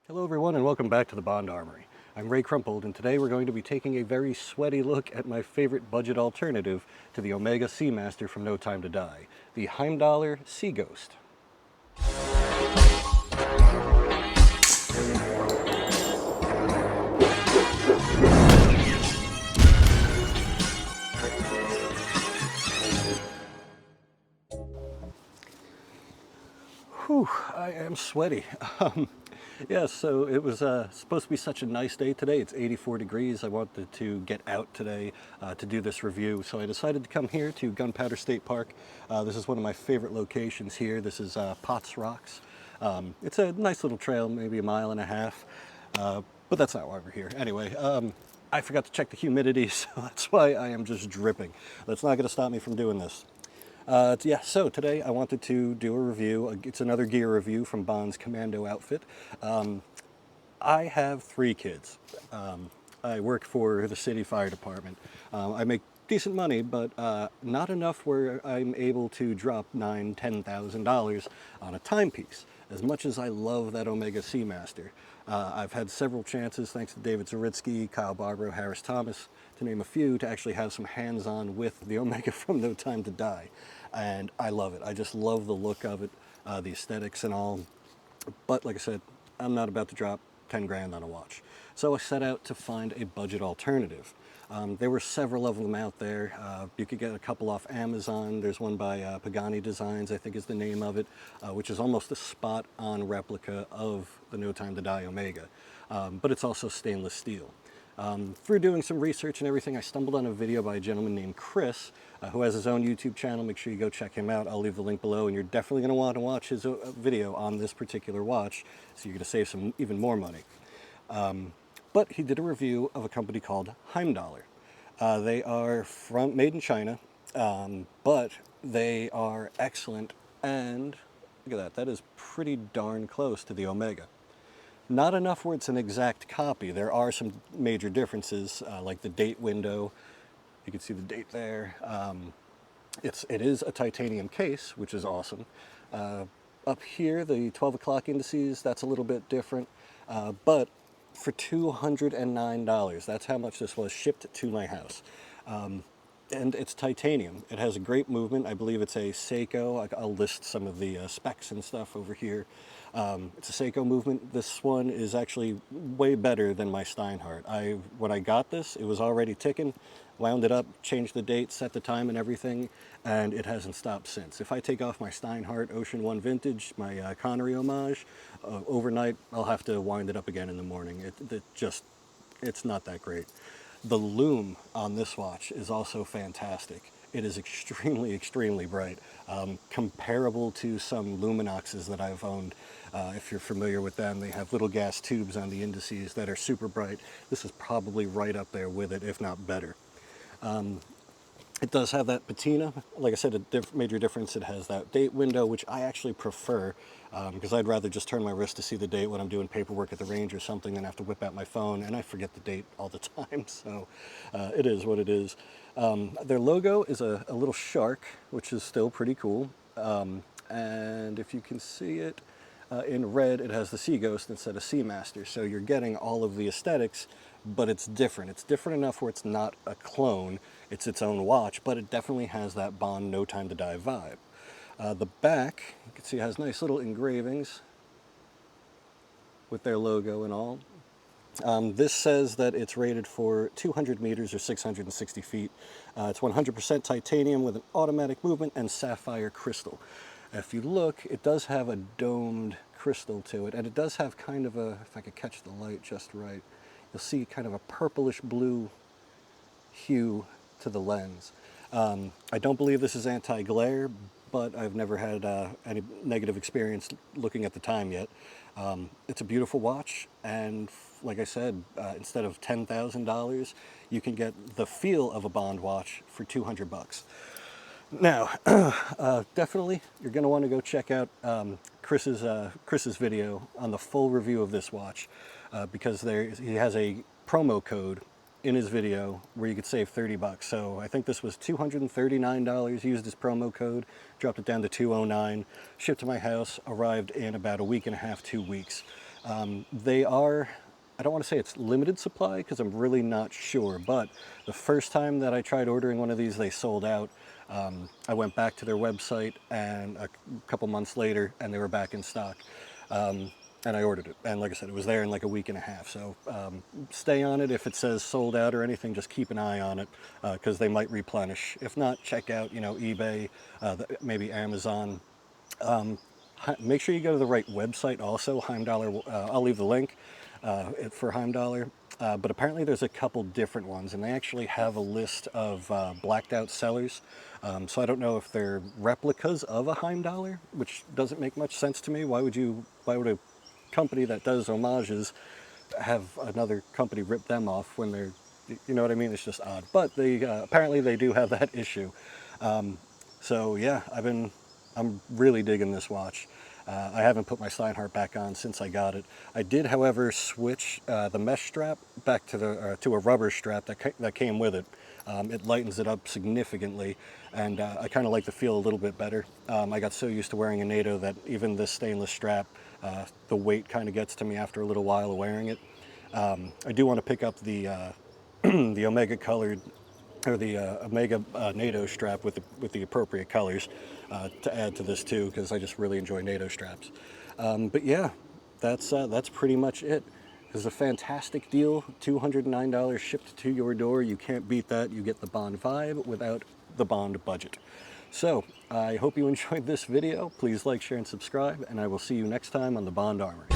Hello everyone and welcome back to the Bond Armory. I'm Ray Crumpled and today we're going to be taking a very sweaty look at my favorite budget alternative to the Omega Seamaster from No Time to Die, the Heimdallr Sea Ghost. Whew, I am sweaty. Yeah, so it was supposed to be such a nice day today. It's 84 degrees. I wanted to get out today to do this review, so I decided to come here to Gunpowder State Park. This is one of my favorite locations here. This is Potts Rocks. It's a nice little trail, maybe a mile and a half, but that's not why we're here. Anyway, I forgot to check the humidity, so that's why I am just dripping. That's not going to stop me from doing this. Yeah, so today I wanted to do a review. It's another gear review from Bond's Commando outfit. I have 3 kids. I work for the city fire department. I make decent money, but not enough where I'm able to drop $9,000, $10,000 on a timepiece. As much as I love that Omega Seamaster, I've had several chances, thanks to David Zaritsky, Kyle Barbaro, Harris Thomas, to name a few, to actually have some hands-on with the Omega from No Time to Die. And I love it. I just love the look of it, the aesthetics and all. But like I said, I'm not about to drop 10 grand on a watch. So I set out to find a budget alternative. There were several of them out there. You could get a couple off Amazon. There's one by Pagani Designs, I think is the name of it, which is almost a spot-on replica of the No Time to Die Omega. But it's also stainless steel. Through doing some research and everything, I stumbled on a video by a gentleman named Chris, who has his own YouTube channel. Make sure you go check him out. I'll leave the link below, and you're definitely going to want to watch his video on this particular watch, so you're going to save some even more money. But he did a review of a company called Heimdallr. They are made in China, but they are excellent, and look at that, that is pretty darn close to the Omega. Not enough where it's an exact copy. There are some major differences, like the date window. You can see the date there. It is a titanium case, which is awesome. Up here, the 12 o'clock indices, that's a little bit different. But for $209, that's how much this was shipped to my house. And it's titanium. It has a great movement. I believe it's a Seiko. I'll list some of the specs and stuff over here. It's a Seiko movement. This one is actually way better than my Steinhardt. When I got this, it was already ticking, wound it up, changed the date, set the time and everything, and it hasn't stopped since. If I take off my Steinhardt Ocean 1 Vintage, my Connery Homage, overnight, I'll have to wind it up again in the morning. It's not that great. The Lume on this watch is also fantastic. It is extremely, extremely bright, comparable to some Luminoxes that I've owned. If you're familiar with them, they have little gas tubes on the indices that are super bright. This is probably right up there with it, if not better. It does have that patina. Like I said, a major difference, it has that date window, which I actually prefer, because I'd rather just turn my wrist to see the date when I'm doing paperwork at the range or something than have to whip out my phone, and I forget the date all the time, so it is what it is. Their logo is a little shark, which is still pretty cool, and if you can see it, in red, it has the Sea Ghost instead of Seamaster, so you're getting all of the aesthetics, but it's different. It's different enough where it's not a clone, it's its own watch, but it definitely has that Bond No Time to Die vibe. The back, you can see, has nice little engravings with their logo and all. This says that it's rated for 200 meters or 660 feet. It's 100% titanium with an automatic movement and sapphire crystal. If you look, it does have a domed crystal to it, and it does have kind of a, if I could catch the light just right, you'll see kind of a purplish blue hue to the lens. I don't believe this is anti-glare, but I've never had any negative experience looking at the time yet. It's a beautiful watch, and like I said, instead of $10,000, you can get the feel of a Bond watch for 200 bucks. Now, definitely, you're going to want to go check out Chris's video on the full review of this watch, because he has a promo code in his video where you could save 30 bucks. So I think this was $239, used his promo code, dropped it down to $209, shipped to my house, arrived in about a week and a half, 2 weeks. They are, I don't want to say it's limited supply because I'm really not sure, but the first time that I tried ordering one of these, they sold out. I went back to their website and a couple months later and they were back in stock. And I ordered it. And like I said, it was there in like a week and a half. So stay on it. If it says sold out or anything, just keep an eye on it because they might replenish. If not, check out, eBay, maybe Amazon. Make sure you go to the right website also, Heimdallr. I'll leave the link for Heimdallr. But apparently there's a couple different ones, and they actually have a list of blacked out sellers. So I don't know if they're replicas of a Heimdallr, which doesn't make much sense to me. Why would a company that does homages have another company rip them off when they're, you know what I mean? It's just odd. But they apparently they do have that issue. So yeah, I'm really digging this watch. I haven't put my Steinhardt back on since I got it. I did, however, switch the mesh strap back to a rubber strap that came with it. It lightens it up significantly, and I kind of like the feel a little bit better. I got so used to wearing a NATO that even this stainless strap, the weight kind of gets to me after a little while of wearing it. I do want to pick up the the Omega colored, or the Omega NATO strap with the appropriate colors to add to this too, because I just really enjoy NATO straps. But yeah, that's pretty much it. This is a fantastic deal, $209 shipped to your door. You can't beat that. You get the Bond vibe without the Bond budget. So I hope you enjoyed this video. Please like, share, and subscribe, and I will see you next time on the Bond Armory.